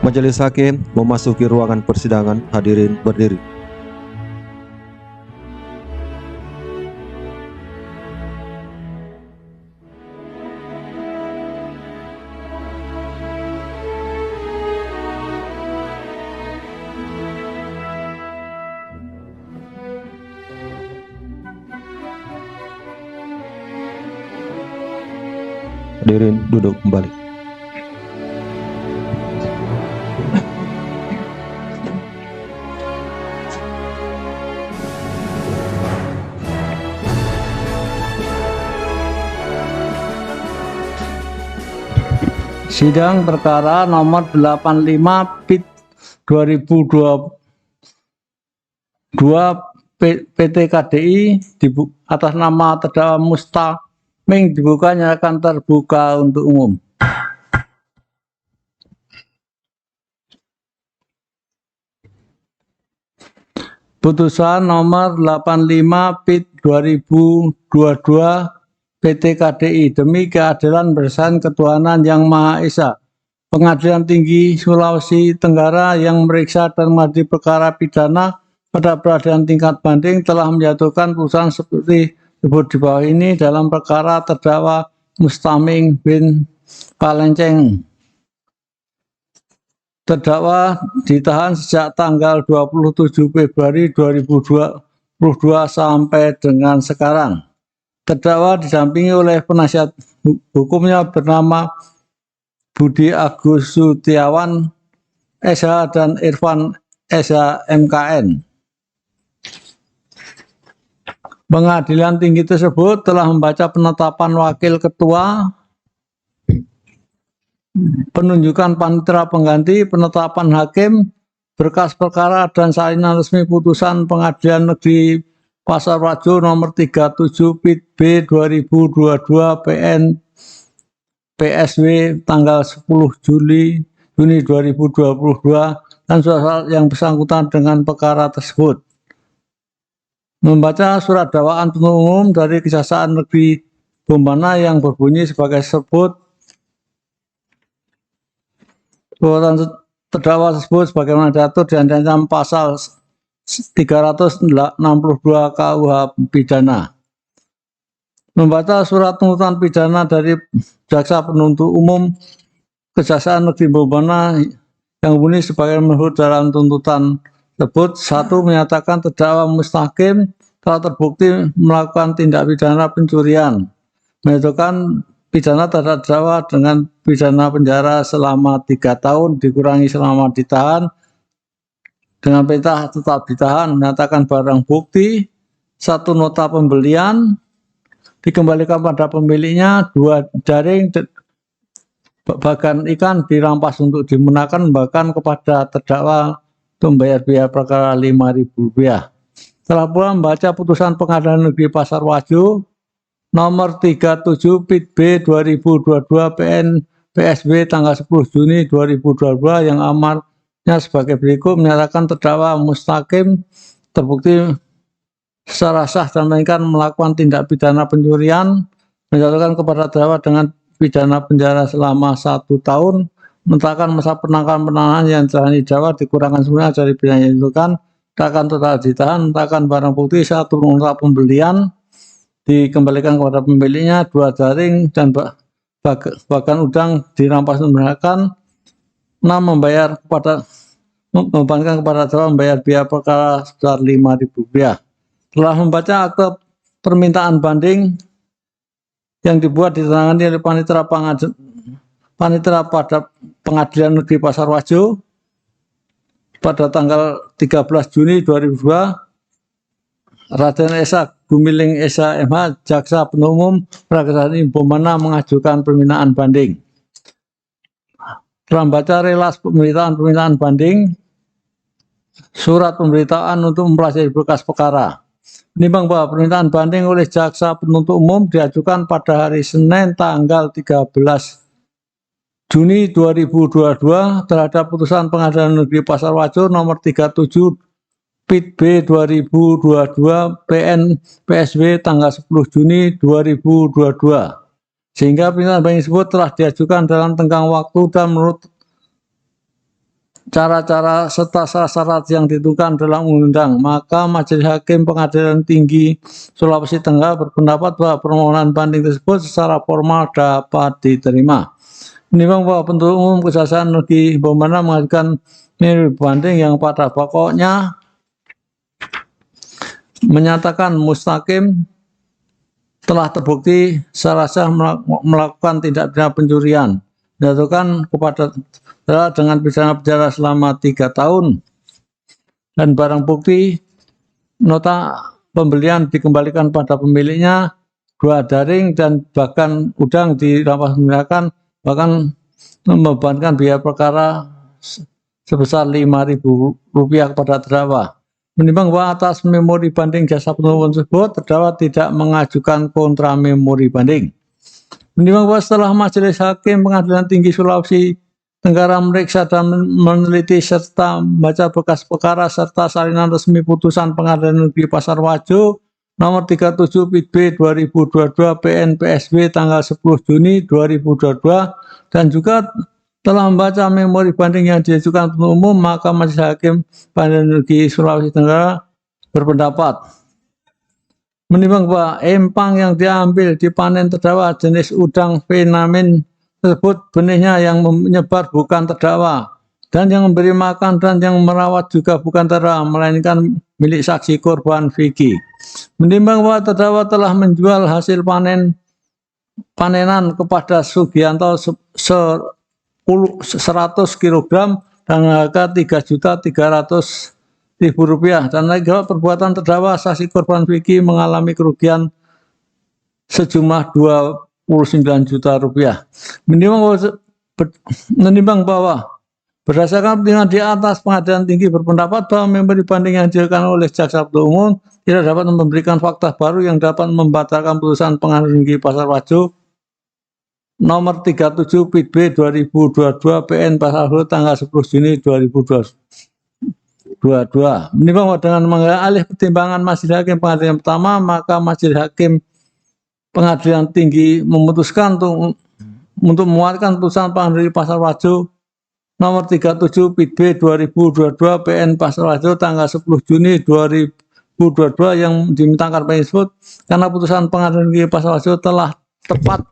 Majelis hakim memasuki ruangan persidangan. Hadirin berdiri. Hadirin duduk kembali. Sidang perkara nomor 85 PIT 2022 PT KDI atas nama terdakwa Mustaming dibuka nyatakan terbuka untuk umum. Putusan nomor 85 PIT 2022 PT KDI demi keadilan berdasarkan ketuhanan yang Maha Esa. Pengadilan Tinggi Sulawesi Tenggara yang memeriksa dan mengadili perkara pidana pada peradilan tingkat banding telah menjatuhkan putusan seperti disebut di bawah ini dalam perkara terdakwa Mustaming bin Palenceng. Terdakwa ditahan sejak tanggal 27 Februari 2022 sampai dengan sekarang. Terdakwa didampingi oleh penasihat hukumnya bernama Budi Agus Sutiawan SH dan Irfan SH MKN. Pengadilan tinggi tersebut telah membaca penetapan wakil ketua, penunjukan panitera pengganti, penetapan hakim, berkas perkara dan salinan resmi putusan Pengadilan Negeri Pasar Wajo nomor 37 PIT B 2022 PN PSW tanggal 10 Juni 2022 dan surat yang bersangkutan dengan perkara tersebut. Membaca surat dakwaan penuntut umum dari Kejaksaan Negeri Bombana yang berbunyi sebagai tersebut. Perbuatan terdakwa tersebut sebagaimana diatur di dalam pasal 362 KUH pidana. Membaca surat tuntutan pidana dari jaksa penuntut umum Kejaksaan Negeri Bombana yang bunyi sebagai menurut dalam tuntutan tersebut. 1. Menyatakan terdakwa Mustaqim telah terbukti melakukan tindak pidana pencurian, menjatuhkan pidana terhadap terdakwa dengan pidana penjara selama 3 tahun dikurangi selama ditahan dengan perintah tetap ditahan, menyatakan barang bukti 1 nota pembelian dikembalikan pada pemiliknya, 2 jaring bagan ikan dirampas untuk dimunahkan, bahkan kepada terdakwa untuk membayar biaya perkara Rp5.000. Setelah pula membaca putusan Pengadilan Negeri Pasar Wajo nomor 37 PIT B 2022 PN PSB tanggal 10 Juni 2022 yang amarnya sebagai berikut, menyatakan terdakwa Mustaqim terbukti secara sah dan menginginkan melakukan tindak pidana pencurian, menjatuhkan kepada terdakwa dengan pidana penjara selama 1 tahun, menetapkan masa penahanan yang telah didakwa dikurangkan semula dari pidana yang ditentukan, menetapkan total ditahan, menetapkan barang bukti 1 nota pembelian dikembalikan kepada pemiliknya, 2 jaring dan bahkan udang dirampas menggunakan, 6 membebankan kepada terdakwa membayar biaya perkara sebesar Rp5.000. Telah membaca akte permintaan banding yang dibuat ditandatangani oleh panitera pada Pengadilan Negeri Pasar Wajo pada tanggal 13 Juni 2002, Raden Esa Gumiling Esa MH Jaksa Penuntut Umum Kejaksaan Bombana mengajukan permintaan banding. Telah membaca relas permintaan banding, surat pemberitaan untuk mempelajari berkas perkara. Menimbang bahwa permintaan banding oleh jaksa penuntut umum diajukan pada hari Senin tanggal 13 Juni 2022 terhadap putusan Pengadilan Negeri Pasar Wajo nomor 37 PIT B 2022 PN PSB tanggal 10 Juni 2022, sehingga permintaan banding tersebut telah diajukan dalam tenggang waktu dan menurut cara-cara serta syarat yang ditentukan dalam undang-undang, maka Majelis Hakim Pengadilan Tinggi Sulawesi Tenggara berpendapat bahwa permohonan banding tersebut secara formal dapat diterima. Menimbang bahwa penuntut umum Kejaksaan Negeri Bomana mengajukan banding yang pada pokoknya menyatakan Mustaqim telah terbukti secara sah melakukan tindak pidana pencurian, dijatuhkan kepada terdakwa dengan pidana penjara selama 3 tahun, dan barang bukti nota pembelian dikembalikan pada pemiliknya, 2 daring dan bahkan udang dirampas menggunakan, bahkan membebankan biaya perkara sebesar Rp5.000 kepada terdakwa. Menimbang bahwa atas memori banding jasa penuntut umum tersebut, terdakwa tidak mengajukan kontra memori banding. Menimbang bahwa setelah Majelis Hakim Pengadilan Tinggi Sulawesi Tenggara meriksa dan meneliti serta membaca berkas perkara serta salinan resmi putusan Pengadilan Negeri Pasar Wajo nomor 37 PB 2022 PN PSB tanggal 10 Juni 2022 dan juga telah membaca memori banding yang diajukan penuntut umum, maka Majelis Hakim Pengadilan Negeri Sulawesi Tenggara berpendapat menimbang bahwa empang yang diambil dipanen terdakwa jenis udang venamin tersebut benihnya yang menyebar bukan terdakwa, dan yang memberi makan dan yang merawat juga bukan terdakwa melainkan milik saksi korban Vicky. Menimbang bahwa terdakwa telah menjual hasil panenan kepada Sugianto 100 kg dan harga Rp3.300.000 dan lagi perbuatan terdakwa saksi korban Vicky mengalami kerugian sejumlah Rp29 juta. Menimbang bahwa berdasarkan pertimbangan di atas, Pengadilan Tinggi berpendapat bahwa memori banding yang diajukan oleh jaksa penuntut umum tidak dapat memberikan fakta baru yang dapat membatalkan putusan Pengadilan Tinggi Pasar Wajo nomor 37 PB 2022 PN Pasar Wajo tanggal 10 Juni 2022. Menimbang bahwa dengan mengambil alih pertimbangan Majelis Hakim Pengadilan pertama, maka Majelis Hakim Pengadilan Tinggi memutuskan untuk menguatkan putusan Pengadilan Pasar Wajo nomor 37 PB 2022 PN Pasar Wajo tanggal 10 Juni 2022 yang dimintakan tersebut karena putusan Pengadilan Tinggi Pasar Wajo telah tepat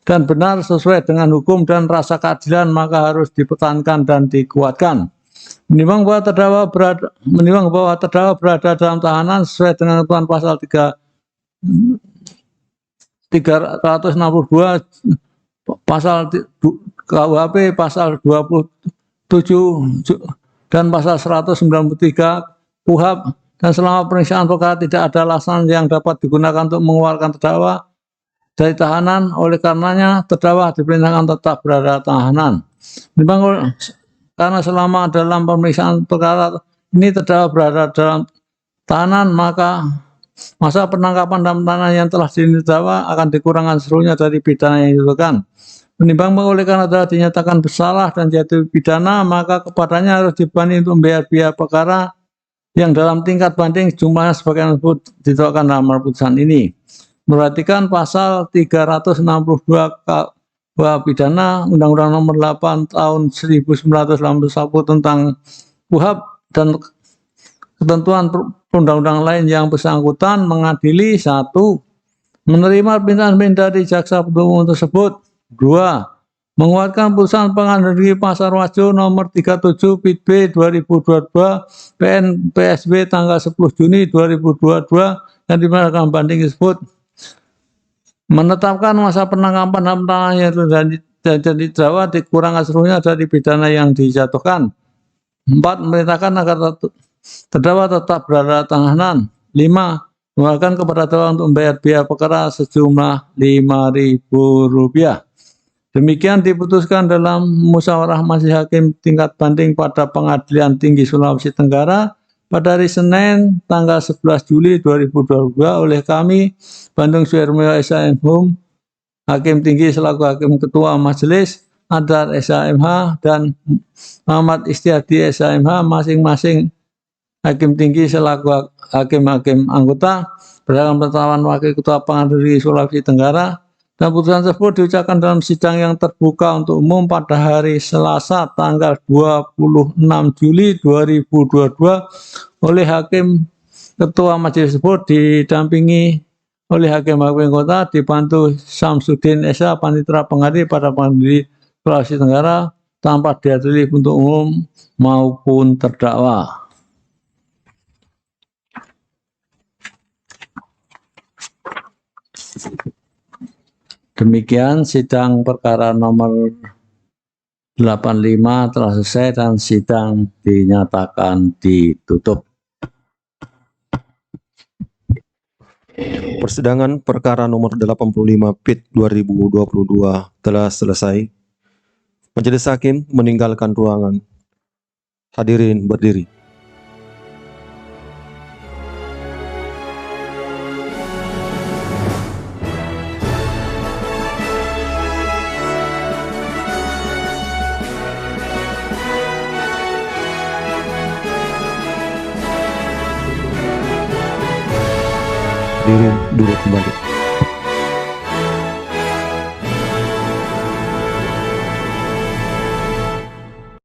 dan benar sesuai dengan hukum dan rasa keadilan, maka harus dipertahankan dan dikuatkan. Menimbang bahwa terdakwa berada dalam tahanan sesuai dengan ketentuan pasal 362 pasal KUHP pasal 27 dan pasal 193 KUHP, dan selama pemeriksaan perkara tidak ada alasan yang dapat digunakan untuk mengeluarkan terdakwa dari tahanan, oleh karenanya terdakwa diperintahkan tetap berada tahanan. Menimbang karena selama dalam pemeriksaan perkara ini terdakwa berada dalam tahanan, maka masa penangkapan dan penahanan yang telah didakwa akan dikurangkan seluruhnya dari pidana yang dijatuhkan. Menimbang oleh karena telah dinyatakan bersalah dan jatuh pidana, maka kepadanya harus dibanding untuk membayar biaya perkara yang dalam tingkat banding jumlahnya sebagaimana ditetapkan dalam putusan ini. Memperhatikan pasal 362 KUH pidana Undang-Undang Nomor 8 Tahun 1981 tentang KUHP dan ketentuan undang-undang lain yang bersangkutan mengadili: 1. Menerima permintaan dari jaksa penuntut umum tersebut. 2. Menguatkan putusan Pengadilan Negeri Pasar Wajo nomor 37 PB 2022 PN PSB tanggal 10 Juni 2022 yang dimanakan banding tersebut. Menetapkan masa penangkapan dan penahanan yang jadi terdakwa dikurangkan seluruhnya dari pidana yang dijatuhkan. 4. Memerintahkan agar terdakwa tetap berada tahanan. 5. Mengeluarkan kepada terdakwa untuk membayar biaya perkara sejumlah Rp5.000. Demikian diputuskan dalam musyawarah Majelis Hakim tingkat banding pada Pengadilan Tinggi Sulawesi Tenggara pada hari Senin tanggal 11 Juli 2022 oleh kami, Bandung Suhermeo SHM, Hakim Tinggi selaku Hakim Ketua Majelis, Adar SHMH, dan Muhammad Istiadi SHMH, masing-masing Hakim Tinggi selaku hakim-hakim anggota, berdasarkan penetapan Wakil Ketua Pengadilan Tinggi Sulawesi Tenggara Dan putusan tersebut diucapkan dalam sidang yang terbuka untuk umum pada hari Selasa tanggal 26 Juli 2022 oleh Hakim Ketua Majelis tersebut didampingi oleh Hakim Kota dibantu Samsudin Esa Panitera Pengadil pada Pengadilan Sulawesi Tenggara tanpa dihadiri untuk umum maupun terdakwa. Demikian sidang perkara nomor 85 telah selesai dan sidang dinyatakan ditutup. Persidangan perkara nomor 85 PIT 2022 telah selesai. Majelis Hakim meninggalkan ruangan. Hadirin berdiri. Hadirin duduk kembali.